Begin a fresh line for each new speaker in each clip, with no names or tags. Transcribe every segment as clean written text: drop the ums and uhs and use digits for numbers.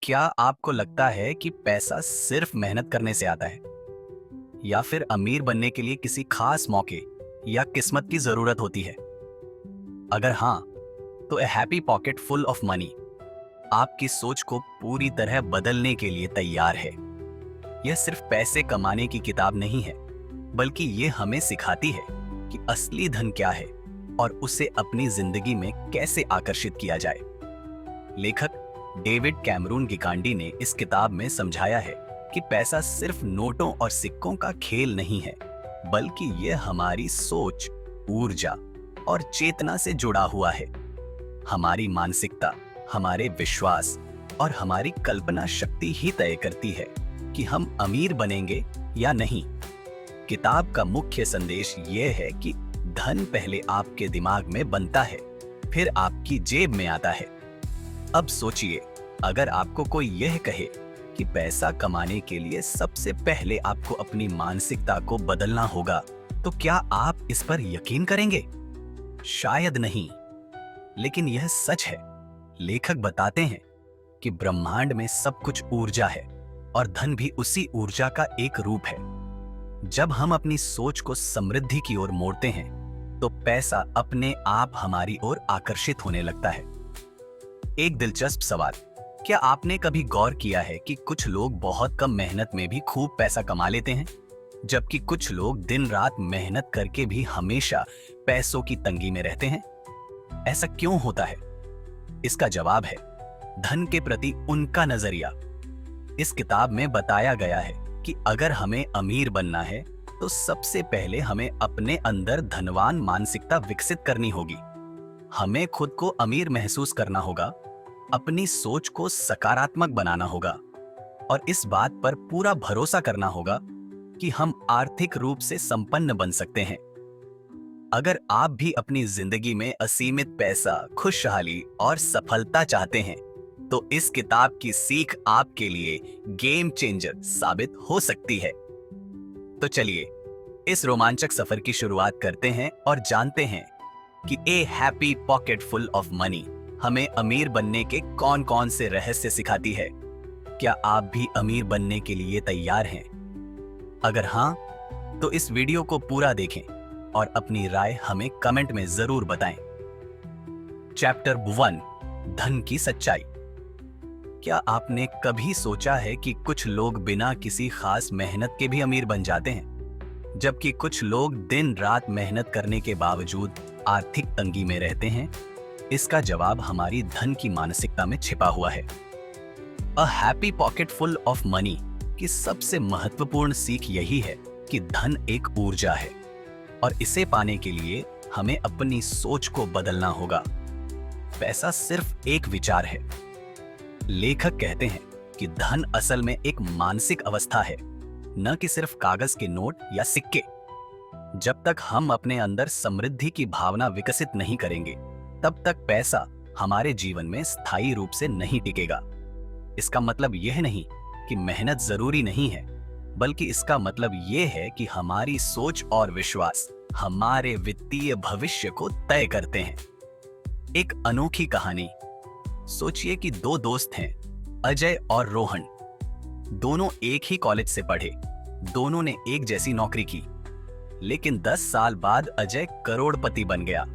क्या आपको लगता है कि पैसा सिर्फ मेहनत करने से आता है या फिर अमीर बनने के लिए किसी खास मौके या किस्मत की जरूरत होती है? अगर हाँ, तो ए happy pocket full of money आपकी सोच को पूरी तरह बदलने के लिए तैयार है। यह सिर्फ पैसे कमाने की किताब नहीं है, बल्कि ये हमें सिखाती है कि असली धन क्या है और उसे अपनी जिंदगी में कैसे आकर्षित किया जाए। लेखक डेविड कैमरून गिकांडी ने इस किताब में समझाया है कि पैसा सिर्फ नोटों और सिक्कों का खेल नहीं है, बल्कि यह हमारी सोच, ऊर्जा और चेतना से जुड़ा हुआ है। हमारी मानसिकता, हमारे विश्वास और हमारी कल्पना शक्ति ही तय करती है कि हम अमीर बनेंगे या नहीं। किताब का मुख्य संदेश यह है कि धन पहले आपके दिमाग में बनता है, फिर आपकी जेब में आता है। अब सोचिए, अगर आपको कोई यह कहे कि पैसा कमाने के लिए सबसे पहले आपको अपनी मानसिकता को बदलना होगा, तो क्या आप इस पर यकीन करेंगे? शायद नहीं, लेकिन यह सच है। लेखक बताते हैं कि ब्रह्मांड में सब कुछ ऊर्जा है और धन भी उसी ऊर्जा का एक रूप है। जब हम अपनी सोच को समृद्धि की ओर मोड़ते हैं, तो पैसा अपने आप हमारी ओर आकर्षित होने लगता है। एक दिलचस्प सवाल, क्या आपने कभी गौर किया है कि कुछ लोग बहुत कम मेहनत में भी खूब पैसा कमा लेते हैं, जबकि कुछ लोग दिन रात मेहनत करके भी हमेशा पैसों की तंगी में रहते हैं? ऐसा क्यों होता है? इसका जवाब है धन के प्रति उनका नजरिया। इस किताब में बताया गया है कि अगर हमें अमीर बनना है, तो सबसे पहले हमें अपने अंदर धनवान मानसिकता विकसित करनी होगी। हमें खुद को अमीर महसूस करना होगा, अपनी सोच को सकारात्मक बनाना होगा और इस बात पर पूरा भरोसा करना होगा कि हम आर्थिक रूप से संपन्न बन सकते हैं। अगर आप भी अपनी जिंदगी में असीमित पैसा, खुशहाली और सफलता चाहते हैं, तो इस किताब की सीख आपके लिए गेम चेंजर साबित हो सकती है। तो चलिए, इस रोमांचक सफर की शुरुआत करते हैं और जानते हैं कि ए happy pocket full of money हमें अमीर बनने के कौन कौन से रहस्य सिखाती है। क्या आप भी अमीर बनने के लिए तैयार हैं? अगर हाँ, तो इस वीडियो को पूरा देखें और अपनी राय हमें कमेंट में जरूर बताएं। चैप्टर 1, धन की सच्चाई। क्या आपने कभी सोचा है कि कुछ लोग बिना किसी खास मेहनत के भी अमीर बन जाते हैं, जबकि कुछ लोग दिन रात मेहनत करने के बावजूद आर्थिक तंगी में रहते हैं? इसका जवाब हमारी धन की मानसिकता में छिपा हुआ है। A happy pocket full of money की सबसे महत्वपूर्ण सीख यही है कि धन एक ऊर्जा है और इसे पाने के लिए हमें अपनी सोच को बदलना होगा। पैसा सिर्फ एक विचार है। लेखक कहते हैं कि धन असल में एक मानसिक अवस्था है, न कि सिर्फ कागज के नोट या सिक्के। जब तक हम अपने अंदर समृद्धि की भावना विकसित नहीं करेंगे, तब तक पैसा हमारे जीवन में स्थायी रूप से नहीं टिकेगा। इसका मतलब यह नहीं कि मेहनत जरूरी नहीं है, बल्कि इसका मतलब यह है कि हमारी सोच और विश्वास हमारे वित्तीय भविष्य को तय करते हैं। एक अनोखी कहानी। सोचिए कि दो दोस्त हैं, अजय और रोहन। दोनों एक ही कॉलेज से पढ़े, दोनों ने एक जैसी नौकरी की, लेकिन 10 साल बाद अजय करोड़पति बन गया,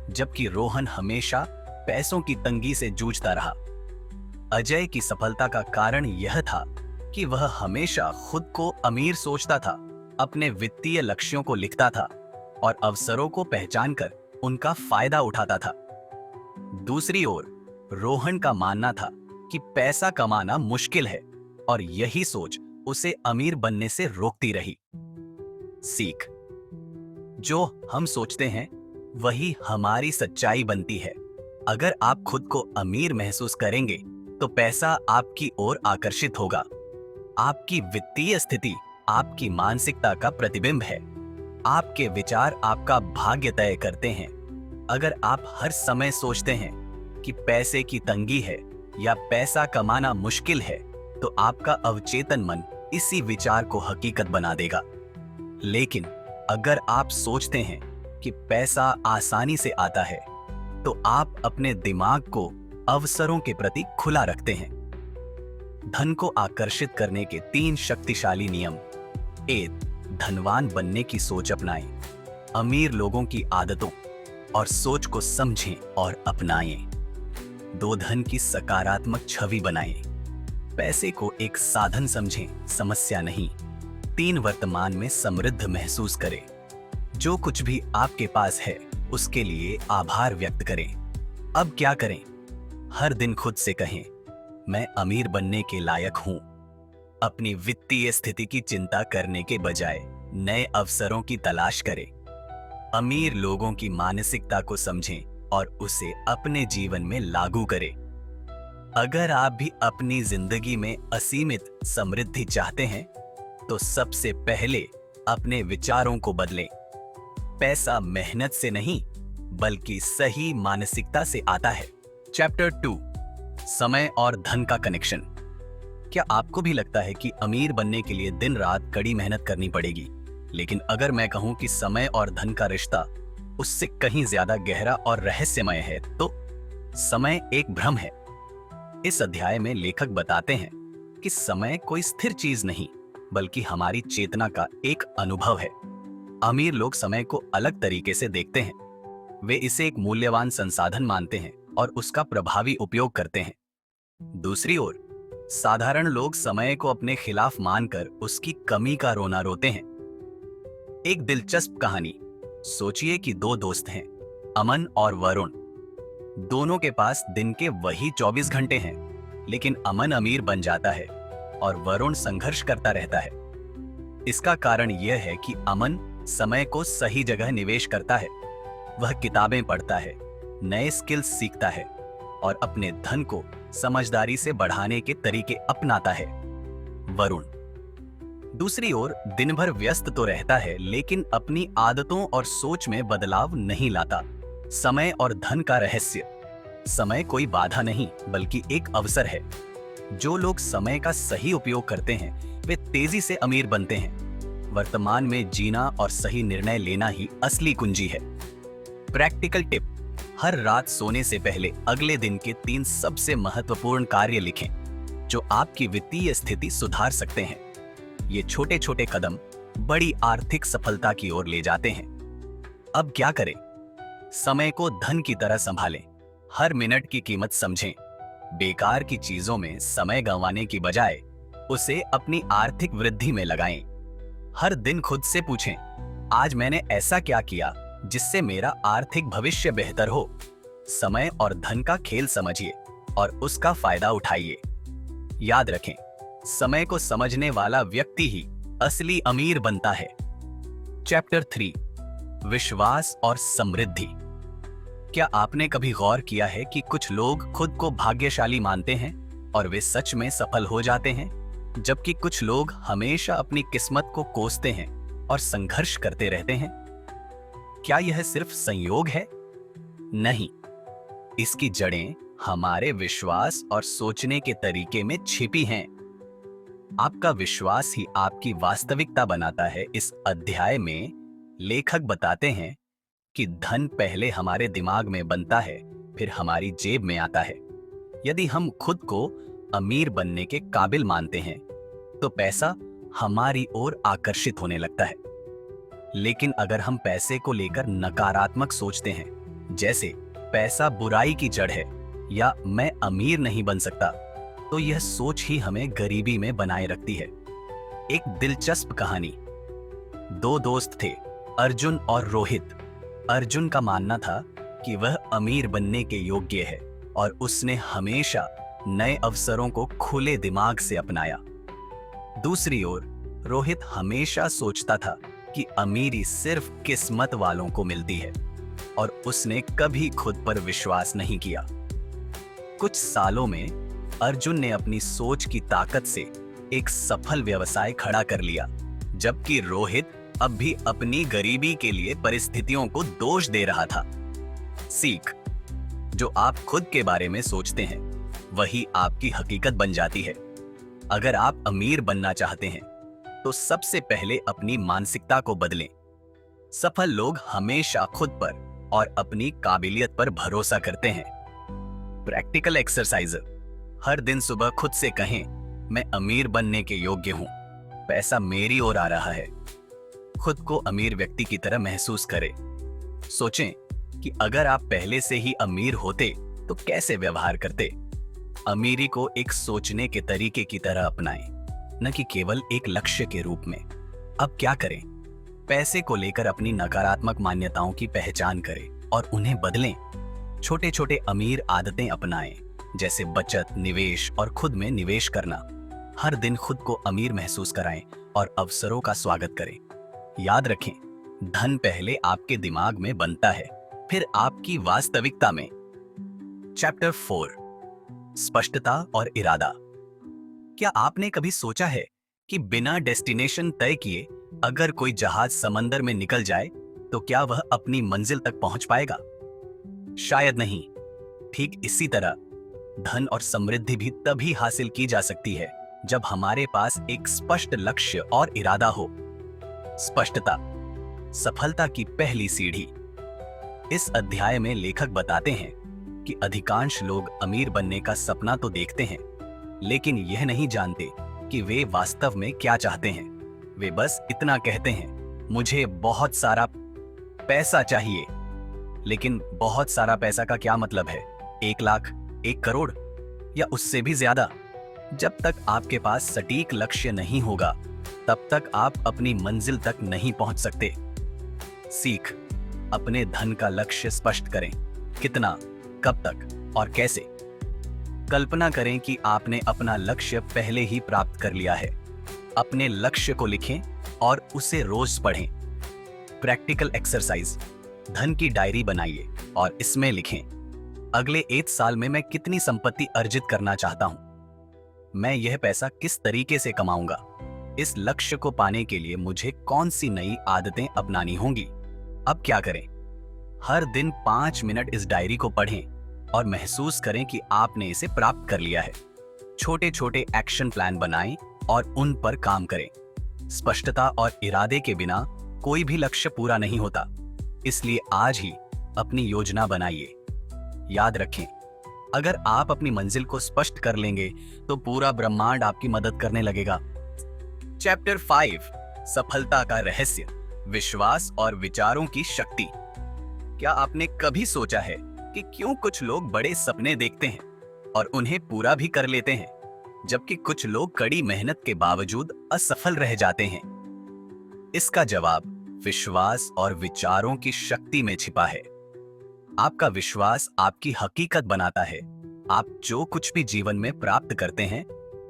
जबकि रोहन हमेशा पैसों की तंगी से जूझता रहा। अजय की सफलता का कारण यह था कि वह हमेशा खुद को अमीर सोचता था, अपने वित्तीय लक्ष्यों को लिखता था और अवसरों को पहचानकर उनका फायदा उठाता था। दूसरी ओर रोहन का मानना था कि पैसा कमाना मुश्किल है और यही सोच उसे अमीर बनने से रोकती रही। सीख, जो हम सोचते हैं वही हमारी सच्चाई बनती है। अगर आप खुद को अमीर महसूस करेंगे, तो पैसा आपकी ओर आकर्षित होगा। आपकी वित्तीय स्थिति आपकी मानसिकता का प्रतिबिंब है। आपके विचार आपका भाग्य तय करते हैं। अगर आप हर समय सोचते हैं कि पैसे की तंगी है या पैसा कमाना मुश्किल है, तो आपका अवचेतन मन इसी विचार को हकीकत बना देगा। लेकिन अगर आप सोचते हैं कि पैसा आसानी से आता है, तो आप अपने दिमाग को अवसरों के प्रति खुला रखते हैं। धन को आकर्षित करने के 3 शक्तिशाली नियम। 1. धनवान बनने की सोच अपनाएं। अमीर लोगों की आदतों और सोच को समझें और अपनाएं। 2. धन की सकारात्मक छवि बनाएं। पैसे को एक साधन समझें, समस्या नहीं। 3. वर्तमान में समृद्ध महसूस करें। जो कुछ भी आपके पास है उसके लिए आभार व्यक्त करें। अब क्या करें? हर दिन खुद से कहें, मैं अमीर बनने के लायक हूं। अपनी वित्तीय स्थिति की चिंता करने के बजाय नए अवसरों की तलाश करें। अमीर लोगों की मानसिकता को समझें और उसे अपने जीवन में लागू करें। अगर आप भी अपनी जिंदगी में असीमित समृद्धि चाहते हैं तो सबसे पहले अपने विचारों को बदलें। पैसा मेहनत से नहीं बल्कि सही मानसिकता से आता है। चैप्टर 2, समय और धन का कनेक्शन। क्या आपको भी लगता है कि अमीर बनने के लिए दिन रात कड़ी मेहनत करनी पड़ेगी? लेकिन अगर मैं कहूं कि समय और धन का रिश्ता उससे कहीं ज्यादा गहरा और रहस्यमय है तो समय एक भ्रम है। इस अध्याय में लेखक बताते हैं कि समय कोई स्थिर चीज नहीं बल्कि हमारी चेतना का एक अनुभव है। अमीर लोग समय को अलग तरीके से देखते हैं। वे इसे एक मूल्यवान संसाधन मानते हैं और उसका प्रभावी उपयोग करते हैं। दूसरी ओर साधारण लोग समय को अपने खिलाफ मानकर उसकी कमी का रोना रोते हैं। एक दिलचस्प कहानी। सोचिए कि 2 दोस्त हैं, अमन और वरुण। दोनों के पास दिन के वही 24 घंटे हैं, लेकिन अमन अमीर बन जाता है और वरुण संघर्ष करता रहता है। इसका कारण यह है कि अमन समय को सही जगह निवेश करता है। वह किताबें पढ़ता है, नए स्किल्स सीखता है और अपने धन को समझदारी से बढ़ाने के तरीके अपनाता है। वरुण दूसरी ओर दिन भर व्यस्त तो रहता है लेकिन अपनी आदतों और सोच में बदलाव नहीं लाता। समय और धन का रहस्य। समय कोई बाधा नहीं बल्कि एक अवसर है। जो लोग समय का सही उपयोग करते हैं वे तेजी से अमीर बनते हैं। वर्तमान में जीना और सही निर्णय लेना ही असली कुंजी है। Practical tip. हर रात सोने से पहले अगले दिन के 3 सबसे महत्वपूर्ण कार्य लिखें जो आपकी वित्तीय स्थिति सुधार सकते हैं। ये छोटे छोटे कदम बड़ी आर्थिक सफलता की ओर ले जाते हैं। अब क्या करें? समय को धन की तरह संभालें। हर मिनट की कीमत समझें। बेकार की चीजों में समय गंवाने की बजाय उसे अपनी आर्थिक वृद्धि में लगाएं। हर दिन खुद से पूछें, आज मैंने ऐसा क्या किया जिससे मेरा आर्थिक भविष्य बेहतर हो। समय और धन का खेल समझिए और उसका फायदा उठाइए। याद रखें, समय को समझने वाला व्यक्ति ही असली अमीर बनता है। चैप्टर 3, विश्वास और समृद्धि। क्या आपने कभी गौर किया है कि कुछ लोग खुद को भाग्यशाली मानते हैं और वे सच में सफल हो जाते हैं, जबकि कुछ लोग हमेशा अपनी किस्मत को कोसते हैं और संघर्ष करते रहते हैं? क्या यह सिर्फ संयोग है? नहीं, इसकी जड़ें हमारे विश्वास और सोचने के तरीके में छिपी हैं। आपका विश्वास ही आपकी वास्तविकता बनाता है। इस अध्याय में लेखक बताते हैं कि धन पहले हमारे दिमाग में बनता है, फिर हमारी जेब में आता है। यदि हम खुद को अमीर बनने के काबिल मानते हैं, तो पैसा हमारी ओर आकर्षित होने लगता है। लेकिन अगर हम पैसे को लेकर नकारात्मक सोचते हैं, जैसे पैसा बुराई की जड़ है या मैं अमीर नहीं बन सकता, तो यह सोच ही हमें गरीबी में बनाए रखती है। एक दिलचस्प कहानी। 2 दोस्त थे, अर्जुन और रोहित। अर्जुन का मानना था कि वह अमीर बनने के योग्य है और उसने हमेशा नए अवसरों को खुले दिमाग से अपनाया। दूसरी ओर रोहित हमेशा सोचता था कि अमीरी सिर्फ किस्मत वालों को मिलती है और उसने कभी खुद पर विश्वास नहीं किया। कुछ सालों में अर्जुन ने अपनी सोच की ताकत से एक सफल व्यवसाय खड़ा कर लिया, जबकि रोहित अब भी अपनी गरीबी के लिए परिस्थितियों को दोष दे रहा था। सीख। जो आप खुद के बारे में सोचते हैं वही आपकी हकीकत बन जाती है। अगर आप अमीर बनना चाहते हैं तो सबसे पहले अपनी मानसिकता को बदलें। सफल लोग हमेशा खुद पर और अपनी काबिलियत पर भरोसा करते हैं। Practical exercise. हर दिन सुबह खुद से कहें, मैं अमीर बनने के योग्य हूं, पैसा मेरी ओर आ रहा है। खुद को अमीर व्यक्ति की तरह महसूस करें। सोचें कि अगर आप पहले से ही अमीर होते तो कैसे व्यवहार करते। अमीरी को एक सोचने के तरीके की तरह अपनाएं, न कि केवल एक लक्ष्य के रूप में। अब क्या करें? पैसे को लेकर अपनी नकारात्मक मान्यताओं की पहचान करें और उन्हें बदलें। छोटे छोटे अमीर आदतें अपनाएं, जैसे बचत, निवेश और खुद में निवेश करना। हर दिन खुद को अमीर महसूस कराएं और अवसरों का स्वागत करें। याद रखें, धन पहले आपके दिमाग में बनता है, फिर आपकी वास्तविकता में। चैप्टर 4, स्पष्टता और इरादा। क्या आपने कभी सोचा है कि बिना डेस्टिनेशन तय किए अगर कोई जहाज समंदर में निकल जाए तो क्या वह अपनी मंजिल तक पहुंच पाएगा? शायद नहीं। ठीक इसी तरह धन और समृद्धि भी तभी हासिल की जा सकती है जब हमारे पास एक स्पष्ट लक्ष्य और इरादा हो। स्पष्टता, सफलता की पहली सीढ़ी। इस अध्याय में लेखक बताते हैं कि अधिकांश लोग अमीर बनने का सपना तो देखते हैं, लेकिन यह नहीं जानते कि वे वास्तव में क्या चाहते हैं। वे बस इतना कहते हैं, मुझे बहुत सारा पैसा चाहिए। लेकिन बहुत सारा पैसा का क्या मतलब है? 1 लाख, 1 करोड़ या उससे भी ज्यादा? जब तक आपके पास सटीक लक्ष्य नहीं होगा, तब तक आप अपनी मंजिल तक नहीं पहुंच सकते। सीख, अपने धन का लक्ष्य स्पष्ट करें। कितना, कब तक और कैसे? कल्पना करें कि आपने अपना लक्ष्य पहले ही प्राप्त कर लिया है। अपने लक्ष्य को लिखें और उसे रोज पढ़ें। प्रैक्टिकल एक्सरसाइज, धन की डायरी बनाइए और इसमें लिखें, अगले 1 साल में मैं कितनी संपत्ति अर्जित करना चाहता हूं। मैं यह पैसा किस तरीके से कमाऊंगा। इस लक्ष्य को पाने के लिए मुझे कौन सी नई आदतें अपनानी होंगी। अब क्या करें? हर दिन 5 मिनट इस डायरी को पढ़ें और महसूस करें कि आपने इसे प्राप्त कर लिया है। छोटे छोटे एक्शन प्लान बनाएं और उन पर काम करें। स्पष्टता और इरादे के बिना कोई भी लक्ष्य पूरा नहीं होता, इसलिए आज ही अपनी योजना बनाइए। याद रखें, अगर आप अपनी मंजिल को स्पष्ट कर लेंगे तो पूरा ब्रह्मांड आपकी मदद करने लगेगा। चैप्टर 5, सफलता का रहस्य, विश्वास और विचारों की शक्ति। क्या आपने कभी सोचा है कि क्यों कुछ लोग बड़े सपने देखते हैं और उन्हें पूरा भी कर लेते हैं, जबकि कुछ लोग कड़ी मेहनत के बावजूद असफल रह जाते हैं? इसका जवाब विश्वास और विचारों की शक्ति में छिपा है। आपका विश्वास आपकी हकीकत बनाता है। आप जो कुछ भी जीवन में प्राप्त करते हैं,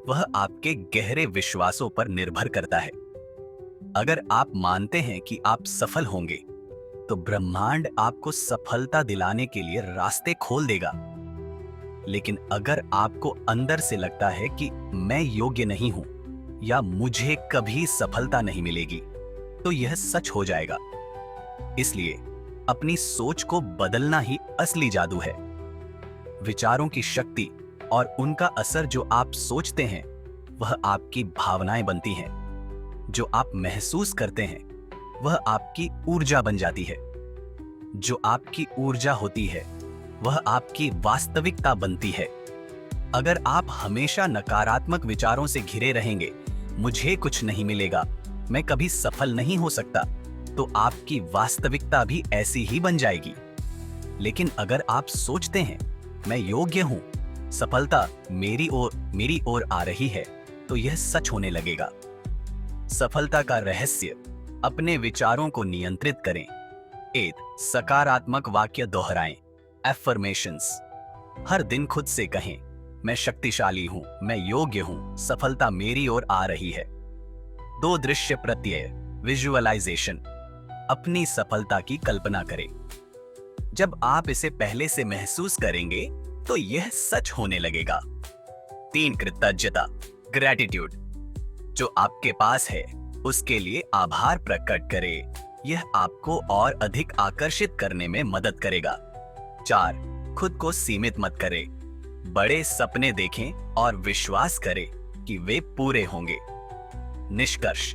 वह आपके गहरे विश्वासों पर निर्भर करता है। अगर आप मानते हैं कि आप सफल होंगे, तो ब्रह्मांड आपको सफलता दिलाने के लिए रास्ते खोल देगा। लेकिन अगर आपको अंदर से लगता है कि मैं योग्य नहीं हूं या मुझे कभी सफलता नहीं मिलेगी, तो यह सच हो जाएगा। इसलिए अपनी सोच को बदलना ही असली जादू है। विचारों की शक्ति और उनका असर, जो आप सोचते हैं वह आपकी भावनाएं बनती हैं। जो आप महसूस करते हैं वह आपकी ऊर्जा बन जाती है। जो आपकी ऊर्जा होती है वह आपकी वास्तविकता बनती है। अगर आप हमेशा नकारात्मक विचारों से घिरे रहेंगे, मुझे कुछ नहीं मिलेगा, मैं कभी सफल नहीं हो सकता, तो आपकी वास्तविकता भी ऐसी ही बन जाएगी। लेकिन अगर आप सोचते हैं, मैं योग्य हूं, सफलता मेरी ओर आ रही है, तो यह सच होने लगेगा। सफलता का रहस्य, अपने विचारों को नियंत्रित करें। 1, सकारात्मक वाक्य दोहराएं। एफर्मेशंस, हर दिन खुद से कहें, मैं शक्तिशाली हूं, मैं योग्य हूं, सफलता मेरी ओर आ रही है। 2, दृश्य प्रत्यय, विजुअलाइजेशन, अपनी सफलता की कल्पना करें। जब आप इसे पहले से महसूस करेंगे तो यह सच होने लगेगा। 3, कृतज्ञता, ग्रैटिट्यूड, जो आपके पास है उसके लिए आभार प्रकट करें। यह आपको और अधिक आकर्षित करने में मदद करेगा। 4, खुद को सीमित मत करें। बड़े सपने देखें और विश्वास करें कि वे पूरे होंगे। निष्कर्ष,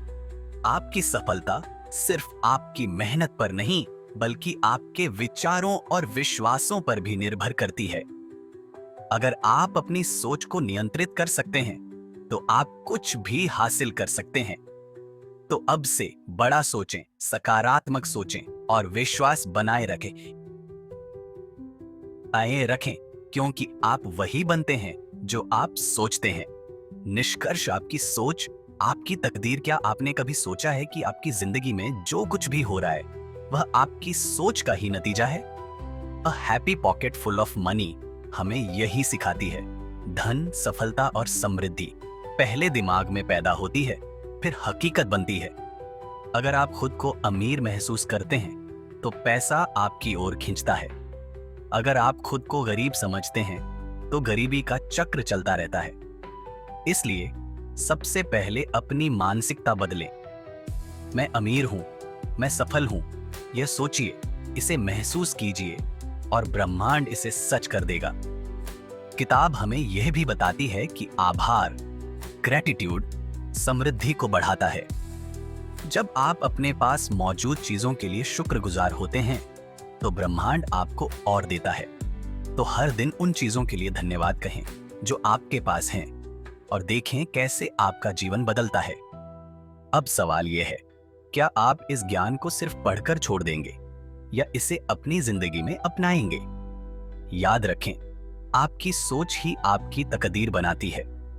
आपकी सफलता सिर्फ आपकी मेहनत पर नहीं, बल्कि आपके विचारों और विश्वासों पर भी निर्भर करती है। अगर आप अपनी सोच को नियंत्रित कर सकते हैं, तो आप कुछ भी हासिल कर सकते हैं। तो अब से बड़ा सोचें, सकारात्मक सोचें और विश्वास बनाए रखें, क्योंकि आप वही बनते हैं जो आप सोचते हैं। निष्कर्ष आपकी सोच आपकी तकदीर। क्या आपने कभी सोचा है कि आपकी जिंदगी में जो कुछ भी हो रहा है वह आपकी सोच का ही नतीजा है? A happy pocket full of money हमें यही सिखाती है। धन, सफलता और समृद्धि पहले दिमाग में पैदा होती है, फिर हकीकत बनती है। अगर आप खुद को अमीर महसूस करते हैं तो पैसा आपकी ओर खींचता है। अगर आप खुद को गरीब समझते हैं तो गरीबी का चक्र चलता रहता है। इसलिए सबसे पहले अपनी मानसिकता बदलें। मैं अमीर हूं, मैं सफल हूं, यह सोचिए, इसे महसूस कीजिए और ब्रह्मांड इसे सच कर देगा। किताब हमें यह भी बताती है कि आभार, ग्रेटिट्यूड, समृद्धि को बढ़ाता है। जब आप अपने पास मौजूद चीजों के लिए शुक्रगुजार होते हैं तो ब्रह्मांड आपको और देता है। तो हर दिन उन चीजों के लिए धन्यवाद कहें जो आपके पास हैं और देखें कैसे आपका जीवन बदलता है। अब सवाल यह है, क्या आप इस ज्ञान को सिर्फ पढ़कर छोड़ देंगे या इसे अपनी जिंदगी में अपनाएंगे? याद रखें, आपकी सोच ही आपकी तकदीर बनाती है।